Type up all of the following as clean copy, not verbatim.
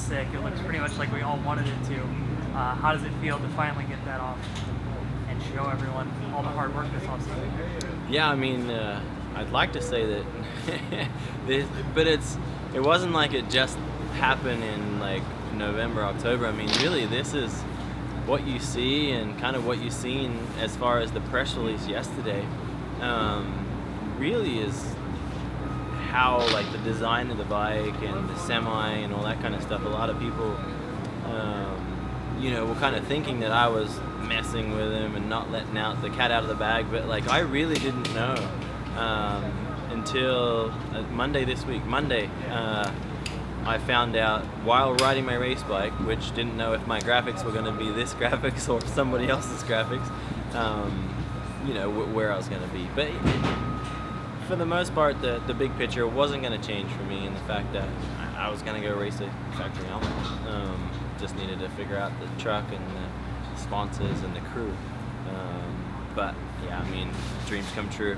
sick. It looks pretty much like we all wanted it to. How does it feel to finally get that off and show everyone all the hard work this offseason? Yeah, I mean, I'd like to say that, but it wasn't like it just happened in like November, October. I mean, really, this is what you see and kind of what you've seen as far as the press release yesterday. Really is how like the design of the bike and the semi and all that kind of stuff. A lot of people, were kind of thinking that I was messing with him and not letting out the cat out of the bag, but like I really didn't know until Monday this week. Monday, I found out while riding my race bike, which didn't know if my graphics were going to be this graphics or somebody else's graphics, where I was going to be. But for the most part, the big picture wasn't going to change for me, in the fact that I was going to go race a factory Yamaha. Just needed to figure out the truck and the sponsors and the crew. But yeah, I mean, dreams come true.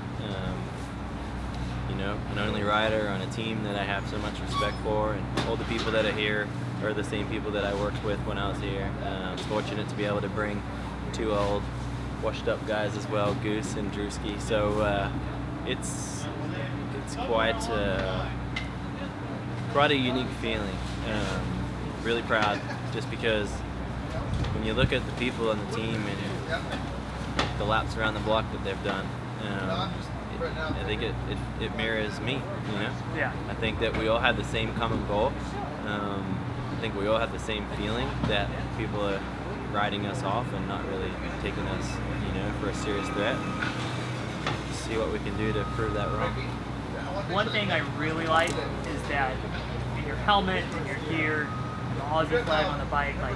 An only rider on a team that I have so much respect for, and all the people that are here are the same people that I worked with when I was here. I was fortunate to be able to bring two old, washed-up guys as well, Goose and Drewski. So it's quite a unique feeling. Really proud, just because when you look at the people on the team and the laps around the block that they've done, I think it mirrors me, Yeah. I think that we all had the same common goal. I think we all had the same feeling that people are riding us off and not really taking us, for a serious threat. See what we can do to prove that wrong. One thing I really like is that your helmet and your gear, the Aussie flag on the bike, like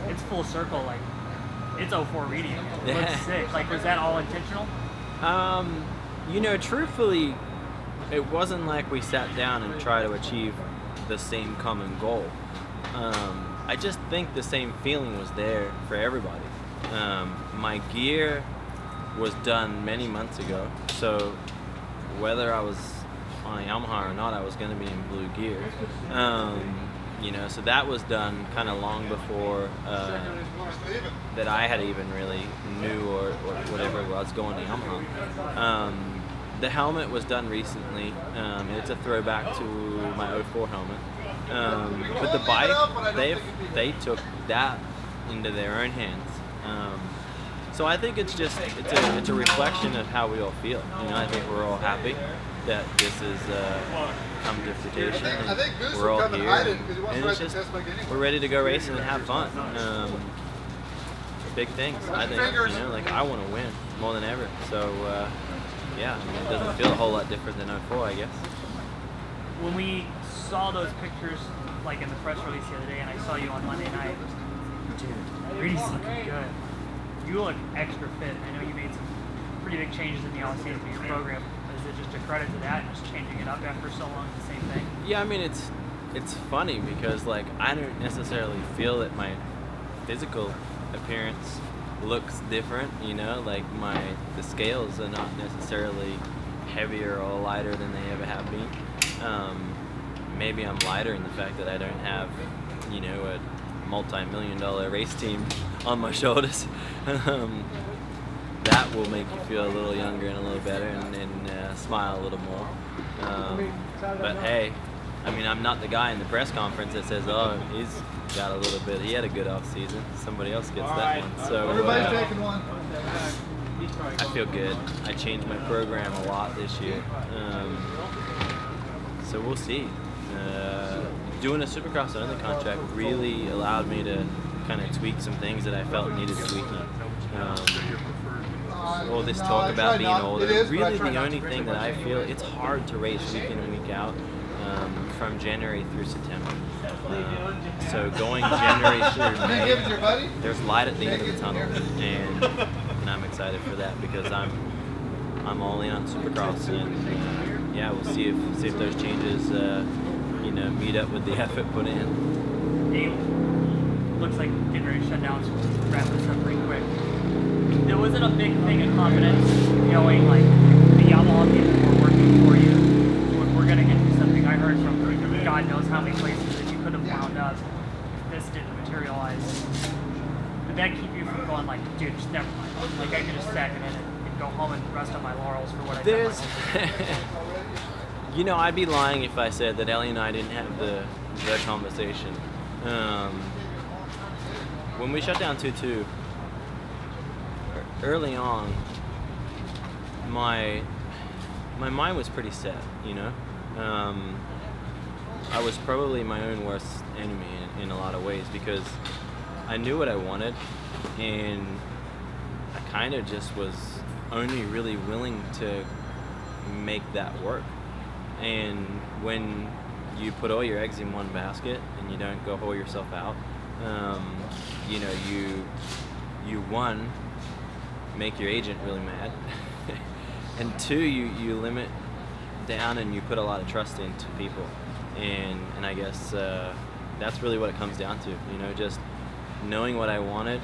it's full circle. Like it's 04 reading. It looks sick. Like, was that all intentional? Truthfully, it wasn't like we sat down and tried to achieve the same common goal. I just think the same feeling was there for everybody. My gear was done many months ago, so whether I was on a Yamaha or not, I was going to be in blue gear. So that was done kind of long before that I had even really knew or whatever was going to Yamaha. The helmet was done recently. It's a throwback to my 04 helmet. But the bike, they took that into their own hands. So I think it's a reflection of how we all feel. I think we're all happy that this is come to fruition, and we're all here, and it's just we're ready to go racing and have fun. Big things, I think. I want to win more than ever. So it doesn't feel a whole lot different than 04, I guess. When we saw those pictures, like in the press release the other day, and I saw you on Monday night, dude, Reedy's looking good. You look extra fit. I know you made some pretty big changes in the offseason to your program. Is it just a credit to that, just changing it up after so long, the same thing? Yeah, I mean, it's funny because like I don't necessarily feel that my physical appearance looks different. Like the scales are not necessarily heavier or lighter than they ever have been. Maybe I'm lighter in the fact that I don't have a multi-million-dollar race team on my shoulders. That will make you feel a little younger and a little better and smile a little more. But hey, I mean, I'm not the guy in the press conference that says, oh, he's got a little bit, he had a good off season. Somebody else gets that one. So everybody's taking one. I feel good. I changed my program a lot this year. So we'll see. Doing a Supercross only contract really allowed me to kind of tweak some things that I felt needed tweaking. All this talk about being older, really the only thing that I feel, it's hard to race week in and week out from January through September. So going January through May, there's light at the end of the tunnel, and I'm excited for that because I'm all in on Supercross, and we'll see if those changes meet up with the effort put in. Hey, looks like getting ready to shut down, so let's wrap this up pretty quick. There wasn't a big thing of confidence knowing like the Yamaha people were working for you. We're going to get you something. I heard from God knows how many places that you could have wound up. that keep you from going like, dude, just never mind. Like I can just stack it in and go home and rest on my laurels for what I did. You know, I'd be lying if I said that Ellie and I didn't have the conversation. When we shut down 2-2, early on, my mind was pretty set, you know? I was probably my own worst enemy in a lot of ways because I knew what I wanted and I kind of just was only really willing to make that work. And when you put all your eggs in one basket and you don't go haul yourself out, you know, you one, make your agent really mad, and two, you limit down and you put a lot of trust into people, and I guess that's really what it comes down to, you know, just knowing what I wanted,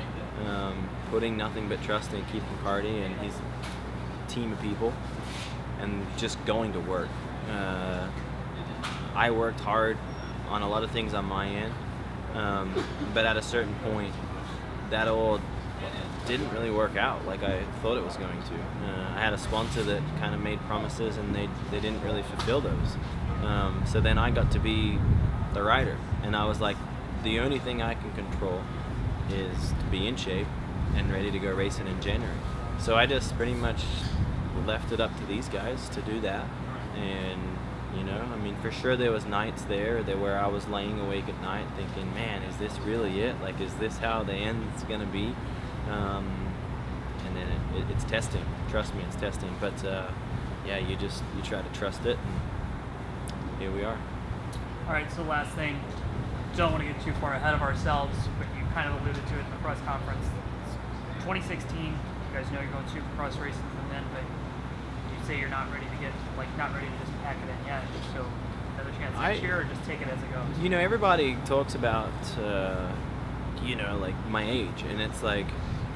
putting nothing but trust in Keith McCarty and his team of people, and just going to work. I worked hard on a lot of things on my end, but at a certain point, that all didn't really work out like I thought it was going to. I had a sponsor that kind of made promises and they didn't really fulfill those. So then I got to be the rider, and I was like, the only thing I can control is to be in shape and ready to go racing in January. So I just pretty much left it up to these guys to do that. And you know, I mean, for sure there was nights there where I was laying awake at night thinking, man, is this really it? Like, is this how the end's gonna be? And then it's testing. Trust me, it's testing. But yeah, you try to trust it, and here we are. All right, so last thing, don't want to get too far ahead of ourselves, but you kind of alluded to it in the press conference. It's 2016, you guys know you're going Supercross racing from then, but you say you're not ready to just pack it in yet. So another chance next year, or just take it as it goes? You know, everybody talks about, you know, like my age, and it's like,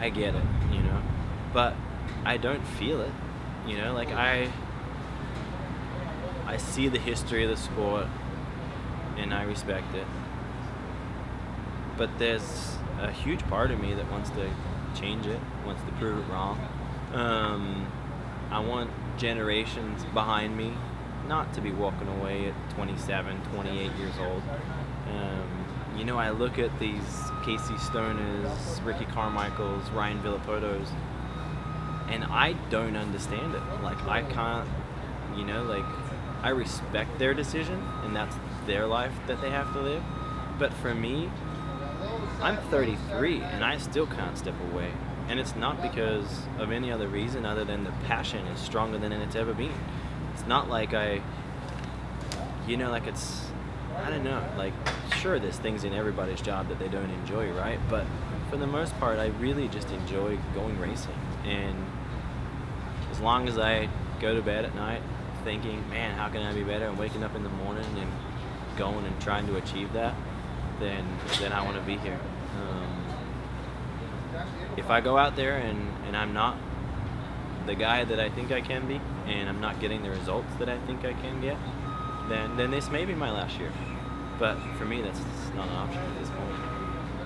I get it, you know, but I don't feel it, you know, like I see the history of the sport and I respect it, but there's a huge part of me that wants to change it, wants to prove it wrong. I want generations behind me not to be walking away at 27, 28 years old. You know, I look at these Casey Stoners, Ricky Carmichaels, Ryan Villapotos, and I don't understand it. Like, I can't, you know, like, I respect their decision, and that's their life that they have to live. But for me, I'm 33, and I still can't step away. And it's not because of any other reason other than the passion is stronger than it's ever been. It's not like you know, like it's, I don't know, like, sure, there's things in everybody's job that they don't enjoy, right? But for the most part, I really just enjoy going racing. And as long as I go to bed at night thinking, man, how can I be better, and waking up in the morning and going and trying to achieve that, then I want to be here. If I go out there and I'm not the guy that I think I can be, and I'm not getting the results that I think I can get, then this may be my last year. But for me, that's not an option at this point.